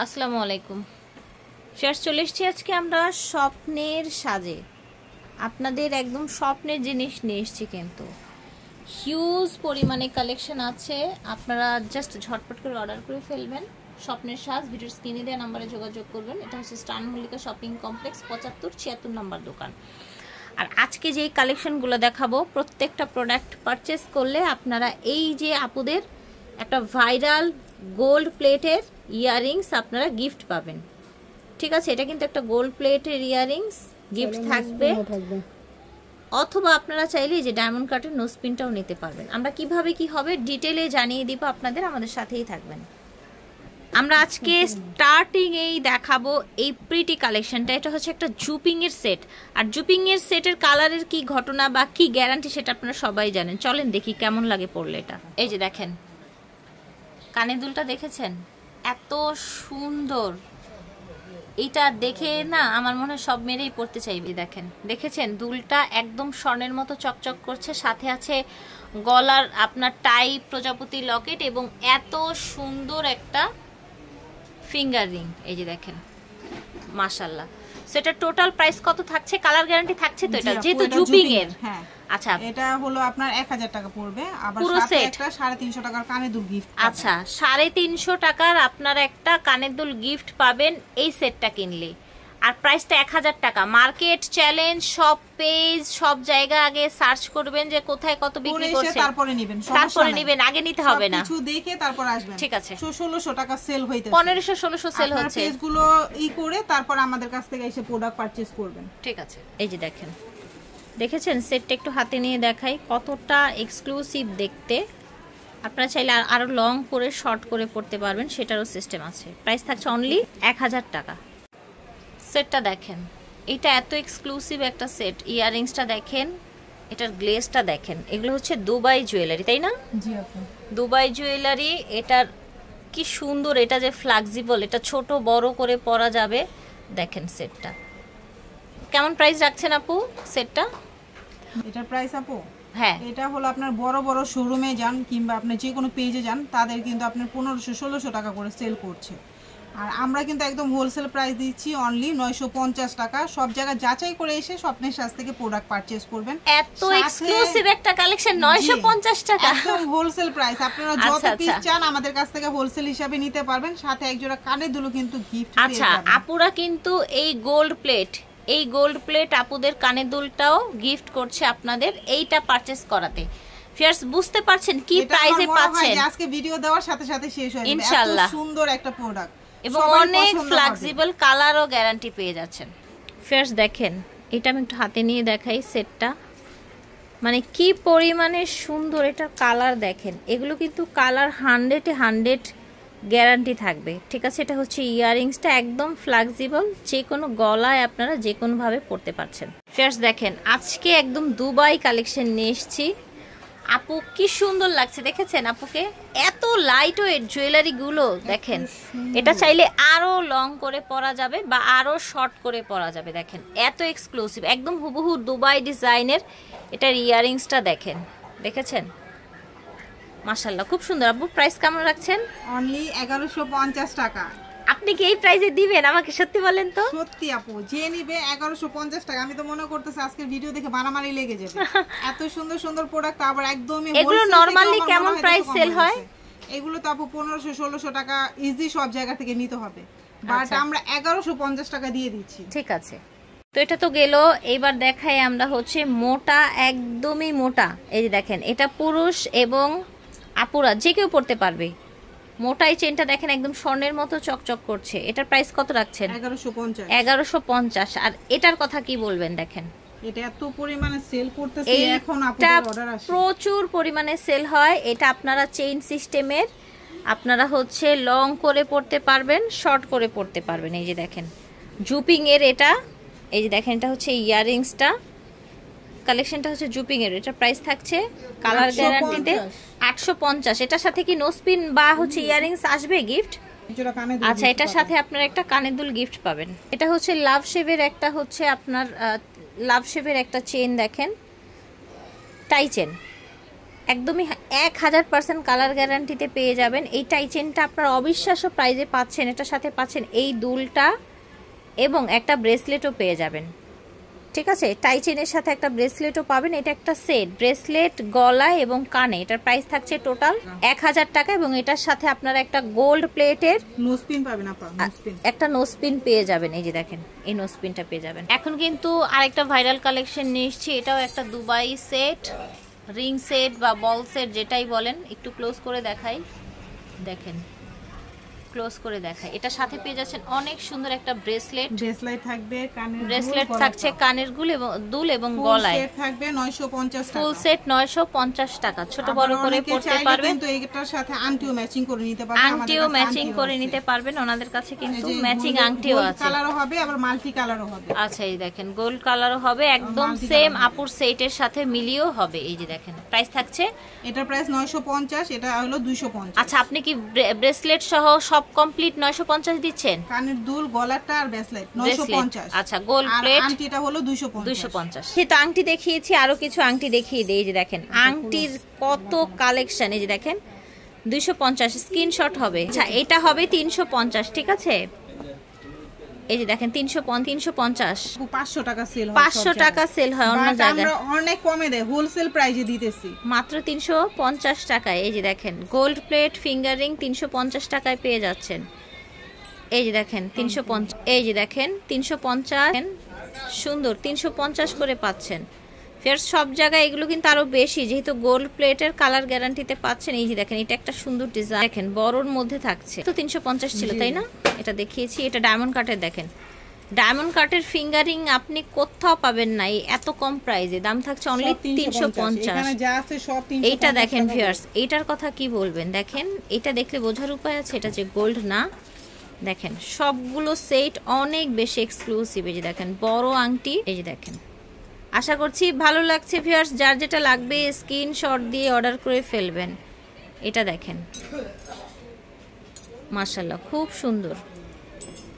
আসসালামু আলাইকুম। শেষ চলে এসেছি আজকে আমরা স্বপ্নের সাজে, আপনাদের একদম স্বপ্নের জিনিস নিয়ে এসেছি, কিন্তু হিউজ পরিমাণে কালেকশন আছে। আপনারা জাস্ট ঝটপট করে অর্ডার করে ফেলবেন। স্বপ্নের সাজ ভিডিওর স্ক্রিনে দেওয়া নাম্বারে যোগাযোগ করবেন। এটা হচ্ছে স্টান মল্লিকা শপিং কমপ্লেক্স 75-76 নম্বর দোকান। আর আজকে যেই কালেকশনগুলো দেখাবো, প্রত্যেকটা প্রোডাক্ট পারচেস করলে আপনারা এই যে আপুদের একটা ভাইরাল গোল্ড প্লেটের ইয়াররিংস আপনারা গিফট পাবেন। ঠিক আছে, এটা কিন্তু একটা গোল্ড প্লেটের ইয়াররিংস গিফট থাকবে, অথবা আপনারা চাইলে যে ডায়মন্ড কাটের নোজপিনটাও নিতে পারবেন। আমরা কিভাবে কি হবে ডিটেইলে জানিয়ে দিব আপনাদের, আমাদের সাথেই থাকবেন। আমরা আজকে স্টার্টিং এই দেখাবো এই প্রিটি কালেকশনটা। এটা হচ্ছে একটা জুপিং এর সেট, আর জুপিং এর সেটের কালারের কি ঘটনা বা কি গ্যারান্টি সেটা আপনারা সবাই জানেন। চলেন দেখি কেমন লাগে পরলে এটা। এই যে দেখেন কানের দুলটা, দেখেছেন এত সুন্দর, এটা দেখে না আমার মনে হয় সব মেয়েরাই পড়তে চাইবে। দেখেন, দেখেছেন দুলটা একদম স্বর্ণের মতো চকচক করছে, সাথে আছে গলার আপনার টাই প্রজাপতি লকেট এবং এত সুন্দর একটা ফিঙ্গার রিং। এই যে দেখেন মাশাআল্লাহ। সেটা টোটাল প্রাইস কত থাকছে? কালার গ্যারান্টি থাকছে তো এটা যেহেতু জুপিং এর। হ্যাঁ আচ্ছা, এটা হলো আপনার 1000 টাকা পড়বে, আবার পুরো সাথে সেট একটা 350 টাকার কানের দুল গিফট। আচ্ছা, 350 টাকার আপনারা একটা কানের দুল গিফট পাবেন এই সেটটা কিনলে। আর প্রাইসটা 1000 টাকা। মার্কেট চ্যালেঞ্জ, সব পেজ, সব জায়গা আগে সার্চ করবেন যে কোথায় কত বিক্রি করছে, তারপরে নেবেন, তারপরে নেবেন, আগে নিতে হবে না। কিছু দেখে তারপর আসবেন। ঠিক আছে, 1600 টাকা সেল হইতেছে, 1500-1600 সেল হচ্ছে। পেজগুলো করে তারপর আমাদের কাছ থেকে এসে প্রোডাক্ট পারচেজ করবেন। ঠিক আছে, এই যে দেখেন, দেখেছেন সেটটা একটু হাতে নিয়ে দেখাই কতটা এক্সক্লুসিভ দেখতে। আপনারা চাইলে আরো লং করে শর্ট করে পড়তে পারবেন, সেটারও সিস্টেম আছে। প্রাইস থাকছে অনলি 1000 টাকা। সেটটা দেখেন, এটা এত এক্সক্লুসিভ একটা সেট। ইয়াররিংসটা দেখেন, এটার গ্লেজটা দেখেন, এগুলো হচ্ছে দুবাই জুয়েলারি, তাই না? জি আপু, দুবাই জুয়েলারি। এটার কি সুন্দর, এটা যে ফ্লেক্সিবল, এটা ছোট বড় করে পরা যাবে। দেখেন সেটটা কেমন প্রাইস রাখছেন আপু সেটটা? এটার প্রাইস আপু, হ্যাঁ, এটা হলো আপনার বড় বড় শোরুমে যান কিংবা আপনি যে কোনো পেজে যান, তাদের কিন্তু আপনার 1500-1600 টাকা করে সেল করছে। আর আমরা কিন্তু একদম হোলসেল প্রাইস দিচ্ছি অনলি 950 টাকা। সব জায়গায় যাচাই করে এসে স্বপ্নের সাজ থেকে প্রোডাক্ট পারচেজ করবেন। এত এক্সক্লুসিভ একটা কালেকশন 950 টাকা, একদম হোলসেল প্রাইস। আপনারা যত পিস চান আমাদের কাছ থেকে হোলসেল হিসাবে নিতে পারবেন। সাথে এক জোড়া কানের দুলও কিন্তু গিফট পেয়ে যাবেন। আচ্ছা, আপুরা কিন্তু এই গোল্ড প্লেট আপুদের কানের দুলটাও গিফট করছে আপনাদের এইটা পারচেজ করাতে। ফিয়ার্স, বুঝতে পারছেন কি প্রাইসে পাচ্ছেন? আজকে ভিডিও দেওয়ার সাথে সাথে শেষ হয়ে যাবে। ইনশাআল্লাহ এত সুন্দর একটা প্রোডাক্ট এবং অনেক ফ্লেক্সিবল, কালারও গ্যারান্টি পেয়ে যাচ্ছেন। ফিয়ার্স দেখেন, এটা আমি একটু হাতে নিয়ে দেখাই সেটটা, মানে কি পরিমাণে সুন্দর। এটা কালার দেখেন, এগুলো কিন্তু কালার 100-100 গ্যারান্টি থাকবে। ঠিক আছে, এটা হচ্ছে ইয়াররিংসটা একদম ফ্লেক্সিবল, যে কোনো গলায় আপনারা যে কোনোভাবে পরতে পারছেন। ফিয়ার্স দেখেন, আজকে একদম দুবাই কালেকশন নিয়ে এসেছি। আপু কি সুন্দর লাগছে, দেখেছেন আপুকে? এত লাইট ওয়েট জুয়েলারি গুলো দেখেন, এটা চাইলে আরো লং করে পরা যাবে বা আরো শর্ট করে পরা যাবে। দেখেন এত এক্সক্লুসিভ, একদম হুবহু দুবাই ডিজাইনের এটার ইয়াররিংসটা দেখেন, দেখেছেন মাশাআল্লাহ খুব সুন্দর। আপু প্রাইস কেমন রাখছেন? অনলি 1150 টাকা। আপনি কি এই প্রাইসে দিবেন আমাকে? সত্যি বলেন তো। সত্যি আপু, যে নিবে 1150 টাকা। আমি তো মনে করতেছি আজকের ভিডিও দেখে বানামারি লেগে যাবে। এত সুন্দর সুন্দর প্রোডাক্ট, আবার একদমই হোলসেল। এগুলো নরমালি কেমন প্রাইস সেল হয়? এগুলো তো আপু 1500-1600 টাকা ইজি সব জায়গা থেকে নিতে হবে, বাট আমরা 1150 টাকা দিয়ে দিচ্ছি। ঠিক আছে, তো এটা তো গেল। এইবার দেখাই আমরা হচ্ছে মোটা, একদমই মোটা। এই যে দেখেন, এটা পুরুষ এবং আপুরা যে কেউ পড়তে পারবে। মোটাই চেনটা দেখেন একদম স্বর্ণের মতো চকচক করছে। এটার প্রাইস কত রাখছেন? 1150। আর এটার কথা কি বলবেন? দেখেন এটা এত পরিমাণে সেল করতেছে এখন, আপুদের অর্ডার আসে, প্রচুর পরিমাণে সেল হয়। এটা আপনারা চেইন সিস্টেমের, আপনারা হচ্ছে লং করে পড়তে পারবেন, শর্ট করে পড়তে পারবেন। এই যে দেখেন জুপিং এর এটা, এই যে দেখেন এটা হচ্ছে ইয়াররিংসটা, কালেকশনটা হচ্ছে জুপিং এর। এটা প্রাইস থাকছে কালার গ্যারান্টিতে 850। এটার সাথে কি নোজপিন বা হচ্ছে ইয়াররিংস আসবে গিফট? আচ্ছা, এটার সাথে আপনারা একটা কানের দুল গিফট পাবেন। এটা হচ্ছে লাভ শেপের একটা, হচ্ছে আপনার লাভ শেপের একটা চেন, দেখেন টাই চেন, একদমই 1000% কালার গ্যারান্টিতে পেয়ে যাবেন। এই টাই চেনটা আপনারা অবিশ্বাস্য প্রাইজে পাচ্ছেন। এটার সাথে পাচ্ছেন এই দুলটা এবং একটা ব্রেসলেটও পেয়ে যাবেন। ঠিক আছে, টাই চেনের সাথে একটা ব্রেসলেটও পাবেন। এটা একটা সেট, ব্রেসলেট, গলা এবং কানে। এটার প্রাইস থাকছে টোটাল 1000 টাকা এবং এটার সাথে আপনারা একটা গোল্ড প্লেটের নোজপিন পাবেন আপা, নোজপিন একটা নোজপিন পেয়ে যাবেন। এই যে দেখেন, এই নোজপিনটা পেয়ে যাবেন। এখন কিন্তু আরেকটা ভাইরাল কালেকশন নিয়ে এসেছি। এটাও একটা দুবাই সেট, রিং সেট বা বল সেট যেটাই বলেন। একটু ক্লোজ করে দেখাই, দেখেন ক্লোজ করে দেখাই। এটার সাথে পেয়ে যাচ্ছেন অনেক সুন্দর একটা ব্রেসলেট থাকবে, কানের ব্রেসলেট থাকছে, কানের দুল এবং গলায় সেট থাকবে 950 টাকা। ফুল সেট 950 টাকা। ছোট বড় করে পড়তে পারবেন। কিন্তু এটার সাথে আংটিও ম্যাচিং করে নিতে পারবেন। আংটিও ম্যাচিং করে নিতে পারবেন। ওনাদের কাছে কিন্তু ম্যাচিং আংটিও আছে। কালারও হবে আবার মাল্টি কালারও হবে। আচ্ছা, এই দেখেন গোল্ড কালারও হবে, একদম সেম আপুর সেটের সাথে মিলিয়েও হবে। এই যে দেখেন প্রাইস থাকছে, এটার প্রাইস 950, এটা হলো 250। আচ্ছা, আপনি কি ব্রেসলেট সহ সব কমপ্লিট 950 দিচ্ছেন? কানের দুল, গলাটা আর ব্রেসলেট 950। আচ্ছা, গোল্ড প্লেট আর আংটিটা হলো 250। সেটা আংটি দেখিয়েছি, আরো কিছু আংটি দেখিয়ে দেই। এই যে দেখেন আংটির কত কালেকশন। এই যে দেখেন 250 স্ক্রিনশট হবে। আচ্ছা, এটা হবে 350। ঠিক আছে, এই যে দেখেন 350 500 টাকা সেল হয়, 500 টাকা সেল হয় অন্য জায়গায়। আমরা অনেক কমে দেই, হোলসেল প্রাইসে দিতেছি মাত্র 350 টাকায়। এই যে দেখেন গোল্ড প্লেট ফিঙ্গারিং 350 টাকায় পেয়ে যাচ্ছেন। এই যে দেখেন 350, এই যে দেখেন 350, সুন্দর 350 করে পাচ্ছেন। ফের সব জায়গায় এগুলো কিন্তু আরো বেশি, যেহেতু গোল্ড প্লেটের কালার গ্যারান্টিতে পাচ্ছেন। এই যে দেখেন এটা একটা সুন্দর ডিজাইন, দেখেন বড়র মধ্যে থাকছে। তো 350 ছিল তাই না? এটা দেখিয়েছি। এটা ডায়মন্ড কাটের, দেখেন ডায়মন্ড কাটের ফিঙ্গারিং আপনি কোথাও পাবেন না এত কম প্রাইসে। দাম থাকছে অনলি 350। এখানে যা আছে সব 350। এইটা দেখেন ভিউয়ার্স, এইটার কথা কি বলবেন? দেখেন এটা দেখলে বোঝার উপায় আছে এটা যে গোল্ড না। দেখেন সবগুলো সেট অনেক বেশি এক্সক্লুসিভ। এই যে দেখেন বড় আংটি। এই যে দেখেন, আশা করছি ভালো লাগছে ভিউয়ার্স। যার যেটা লাগবে স্ক্রিনশট দিয়ে অর্ডার করে ফেলবেন। এটা দেখেন মাশাআল্লাহ খুব সুন্দর।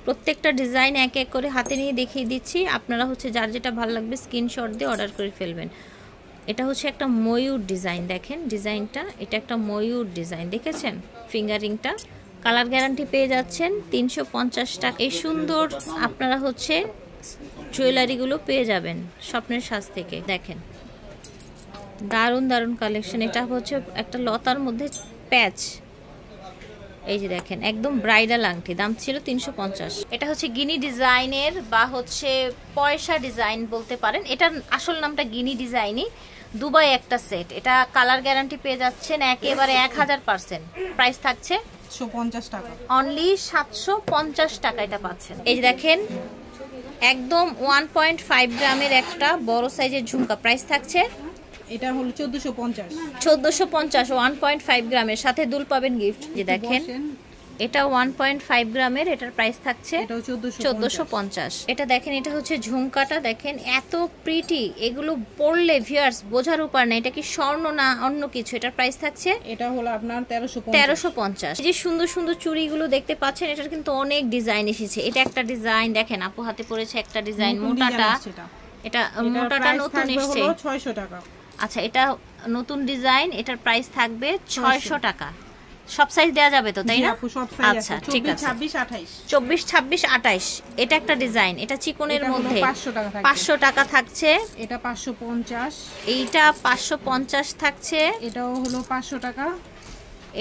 প্রত্যেকটা ডিজাইন এক এক করে হাতে নিয়ে দেখিয়ে দিচ্ছি। আপনারা হচ্ছে যার যেটা ভালো লাগবে স্ক্রিনশট দিয়ে অর্ডার করে ফেলবেন। এটা হচ্ছে একটা ময়ূর ডিজাইন, দেখেন ডিজাইনটা, এটা একটা ময়ূর ডিজাইন, দেখেছেন ফিঙ্গারিংটা। কালার গ্যারান্টি পেয়ে যাচ্ছেন 350 টাকা। এই সুন্দর আপনারা হচ্ছে জুয়েলারিগুলো পেয়ে যাবেন স্বপ্নের সাজ থেকে। দেখেন দারুণ দারুণ কালেকশন। এটা হচ্ছে একটা লতার মধ্যে প্যাচ। এই যে দেখেন একদম ব্রাইডাল আংটি, দাম ছিল 350। এটা হচ্ছে গিনি ডিজাইনের বা হচ্ছে পয়সা ডিজাইন বলতে পারেন। এটার আসল নামটা গিনি ডিজাইনই, দুবাই একটা সেট। এটা কালার গ্যারান্টি পেয়ে যাচ্ছেন একেবারে 1000%। প্রাইস থাকছে 750 টাকা, অনলি 750 টাকা এটা পাচ্ছেন। এই যে দেখেন একদম 1.5 গ্রামের একটা বড় সাইজের ঝুমকা। প্রাইস থাকছে, এটা হলো 1450। 1450 1.5 গ্রামের সাথে দুল পাবেন গিফট। যে দেখেন এটা 1.5 গ্রামের, এটার প্রাইস থাকছে 1450। এটা দেখেন এটা হচ্ছে ঝুমকাটা, দেখেন এত প্রিটি। এগুলো পরলে ভিউয়ার্স বোঝার উপায় না এটা কি স্বর্ণ না অন্য কিছু। এটার প্রাইস থাকছে, এটা হলো আপনার 1350। এই যে সুন্দর সুন্দর চুড়িগুলো দেখতে পাচ্ছেন, এটার কিন্তু অনেক ডিজাইন এসেছে। এটা একটা ডিজাইন, দেখেন আপু হাতে পড়েছে একটা ডিজাইন মোটাটা। এটা মোটাটা নতুন এসেছে 600 টাকা। আচ্ছা, এটা নতুন ডিজাইন, এটার প্রাইস থাকবে 600 টাকা। সব সাইজ দেওয়া যাবে তো তাই না? আচ্ছা ঠিক আছে, 24 26 28। এটা একটা ডিজাইন, এটা চিকনের মধ্যে 500 টাকা থাকছে। এটা 550। এইটা 550 থাকছে। এটাও হলো 500 টাকা।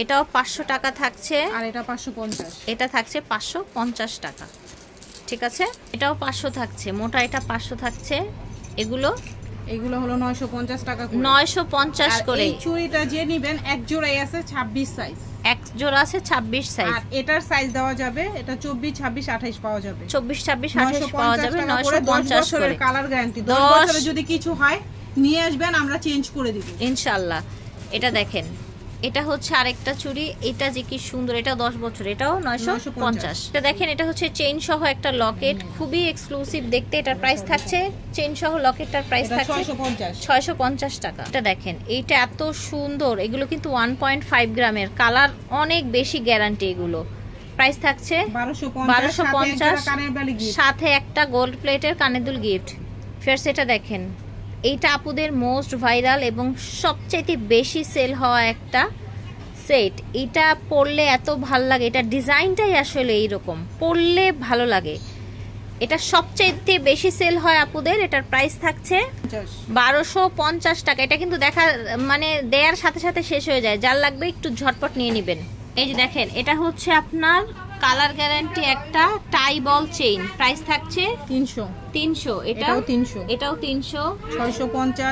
এটাও 500 টাকা থাকছে। আর এটা 550। এটা থাকছে 550 টাকা। ঠিক আছে, এটাও 500 থাকছে মোটা, এটা 500 থাকছে। এগুলো হলো 950 টাকা করে। 950 করে। এই চুড়িটা যে নেবেন এক জোড়াই আছে 26 সাইজ, এক জোড়া আছে 26 সাইজ। আর এটার সাইজ দেওয়া যাবে, এটা 24 26 28 পাওয়া যাবে। 24 26 28 পাওয়া যাবে 950 করে। কালার গ্যারান্টি 10 বছরে যদি কিছু হয় নিয়ে আসবেন, আমরা চেঞ্জ করে দিব ইনশাআল্লাহ। এটা দেখেন এটা হচ্ছে আরেকটা চুড়ি, এটা যে কি সুন্দর, এটা 10 বছর, এটাও 950। এটা দেখেন এটা হচ্ছে চেইন সহ একটা লকেট, খুবই এক্সক্লুসিভ দেখতে। এটার প্রাইস থাকছে, চেইন সহ লকেটটার প্রাইস থাকছে 650 টাকা। এটা দেখেন এইটা এত সুন্দর। এগুলো কিন্তু 1.5 গ্রামের, কালার অনেক বেশি গ্যারান্টি। এগুলো প্রাইস থাকছে 1250, সাথে একটা গোল্ড প্লেটের কানের দুল গিফট। ফের সেটা দেখেন এইটা আপুদের মোস্ট ভাইরাল এবং সবচেয়ে বেশি সেল হওয়া একটা সেট। এটা পরলে এত ভালো লাগে, এটা ডিজাইনটাই আসলে এইরকম, পরলে ভালো লাগে। এটা সবচেয়ে বেশি সেল হয় আপুদের। এটার প্রাইস থাকছে 1250 টাকা। এটা কিন্তু দেখা মানে দেয়ার সাথে সাথে শেষ হয়ে যায়, যার লাগবে একটু ঝটপট নিয়ে নেবেন। এই যে দেখেন, এটা হচ্ছে আপনার কালার গ্যারান্টি একটা টাই বল চেইন, প্রাইস থাকছে 300। এটাও 300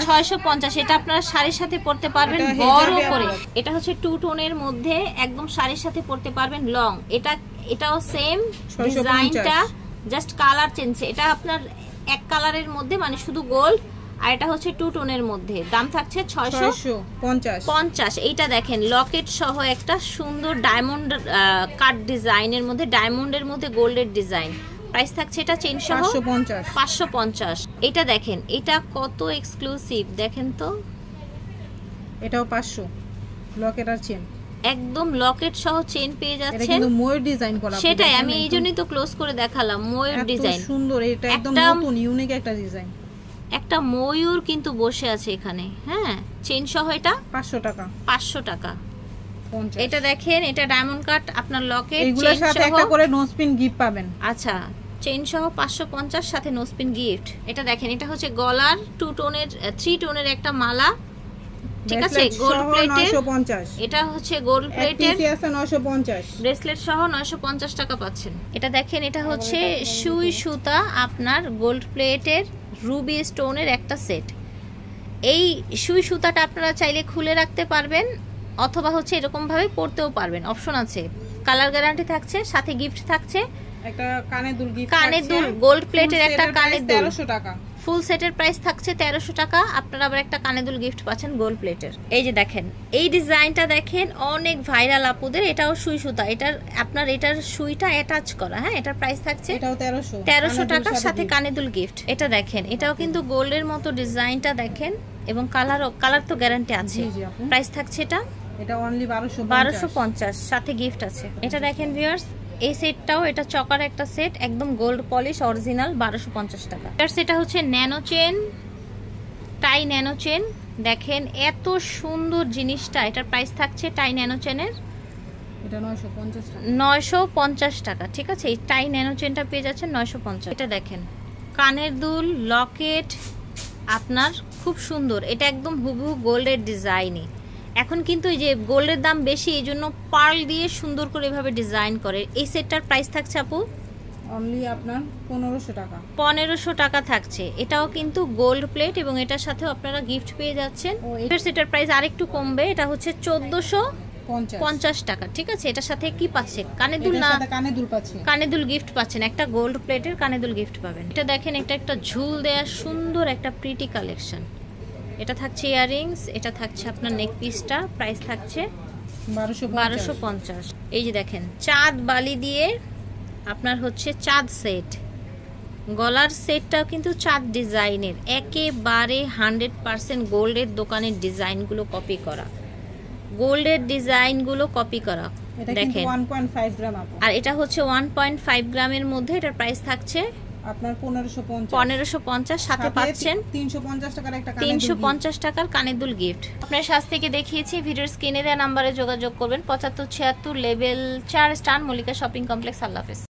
650। এটা আপনারা শাড়ির সাথে পরতে পারবেন বড় করে। এটা হচ্ছে 2 টোনের মধ্যে, একদম শাড়ির সাথে পরতে পারবেন লং। এটাও সেম ডিজাইনটা, জাস্ট কালার চেঞ্জ। এটা আপনার এক কালারের মধ্যে, মানে শুধু গোল্ড, আর এটা হচ্ছে 2 টোনের মধ্যে। দাম থাকছে 650। এইটা দেখেন লকেট সহ একটা সুন্দর ডায়মন্ড কাট ডিজাইনের মধ্যে, ডায়মন্ডের মধ্যে গোল্ডের ডিজাইন। প্রাইস থাকছে এটা চেইন সহ 550। এটা দেখেন, এটা কত এক্সক্লুসিভ দেখেন তো। এটাও 500 লকেট আর চেন, একদম লকেট সহ চেন পেয়ে যাচ্ছেন। এটা কিন্তু ময়ূর ডিজাইন করা, সেটাই আমি এইজন্যই তো ক্লোজ করে দেখালাম। ময়ূর ডিজাইন এত সুন্দর, এটা একদম নতুন ইউনিক একটা ডিজাইন। একটা ময়ূর কিন্তু বসে আছে এখানে। হ্যাঁ, চেইন সহ এটা 500 টাকা। এটা দেখেন, এটা ডায়মন্ড কাট আপনার লকেট, এগুলোর সাথে একটা করে নোজপিন গিফট পাবেন। আচ্ছা, চেইন সহ 550, সাথে নোজপিন গিফট। এটা দেখেন, এটা হচ্ছে গলার 3 টোনের একটা মালা, ঠিক আছে, গোল্ড প্লেটের। এটা হচ্ছে গোল্ড প্লেটের, 950 ব্রেসলেট সহ 950 টাকা পাচ্ছেন। এটা দেখেন, এটা হচ্ছে সুই সুতা আপনার গোল্ড প্লেটের রুবি স্টোনের একটা সেট। এই সুই সুতাটা আপনারা চাইলে খুলে রাখতে পারবেন, অথবা হচ্ছে এরকম ভাবে পরতেও পারবেন, অপশন আছে। কালার গ্যারান্টি থাকছে, সাথে গিফট থাকছে একটা কানের দুল গিফট, কানের দুল গোল্ড প্লেটের একটা কানের দুল 1300 টাকা। ফুল সেটের প্রাইস থাকছে 1300 টাকা। আপনারা আবার একটা কানের দুল গিফট পাচ্ছেন গোল্ড প্লেটের। এই যে দেখেন, এই ডিজাইনটা দেখেন, অনেক ভাইরাল আপুদের। এটাও সুই সুতা, এটার সুইটা অ্যাটাচ করা। হ্যাঁ, এটার প্রাইস থাকছে এটাও 1300 টাকা, সাথে কানের দুল গিফট। এটা দেখেন, এটাও কিন্তু গোল্ডের মতো ডিজাইনটা দেখেন, এবং কালার তো গ্যারান্টি আছে। প্রাইস থাকছে এটা অনলি 1250, সাথে গিফট আছে। এটা দেখেন ভিউয়ার্স, এই সেটটাও, এটা চকার একটা সেট, একদম গোল্ড পলিশ অরিজিনাল, 1250 টাকা। সেটা হচ্ছে ন্যানো চেন, টাই ন্যানো চেন। দেখেন এত সুন্দর জিনিসটা। এটার প্রাইস থাকছে টাই ন্যানো চেনের এটা 950 টাকা। ঠিক আছে, এই টাই ন্যানো চেনটা পেয়ে যাচ্ছেন 950। এটা দেখেন, কানের দুল লকেট আপনার খুব সুন্দর। এটা একদম হুবহু গোল্ডের ডিজাইনে। এখন কিন্তু এই যে গোল্ডের দাম বেশি, এই জন্য পার্ল দিয়ে সুন্দর করে এভাবে ডিজাইন করে। এই সেটটার প্রাইস থাকছে আপু অনলি আপনার 1500 টাকা। 1500 টাকা থাকছে। এটাও কিন্তু গোল্ড প্লেট, এবং এটার সাথেও আপনারা গিফট পেয়ে যাচ্ছেন। এটার সেটার প্রাইস আরেকটু কমবে, এটা হচ্ছে 1450 টাকা। ঠিক আছে, এটার সাথে কি পাচ্ছেন? কানের দুল না, কানের দুল গিফট পাচ্ছেন, একটা গোল্ড প্লেটের কানের দুল গিফট পাবেন। এটা দেখেন, একটা ঝুল দেয়া সুন্দর একটা প্রিটি কালেকশন। এটা থাকছে ইয়াররিংস, এটা থাকছে আপনার নেক পিসটা, প্রাইস থাকছে 1250। এই যে দেখেন, চাঁদ বালি দিয়ে আপনার হচ্ছে চাঁদ সেট, গলার সেটটাও কিন্তু চাঁদ ডিজাইনের, একেবারে 100% গোল্ডের দোকানের ডিজাইনগুলো কপি করা, দেখেন 1.5 গ্রাম। আর এটা হচ্ছে 1.5 গ্রামের মধ্যে। এটার প্রাইস থাকছে আপনার 1550, সাথে পাচ্ছেন 350 টাকার কানের দুল গিফট। আপনার সাজ থেকে দেখিয়েছি, ভিডিওর স্ক্রিনে দেওয়া নাম্বারে যোগাযোগ করবেন। 7576 level 4 star Mallika shopping complex. আল্লাহ হাফেজ।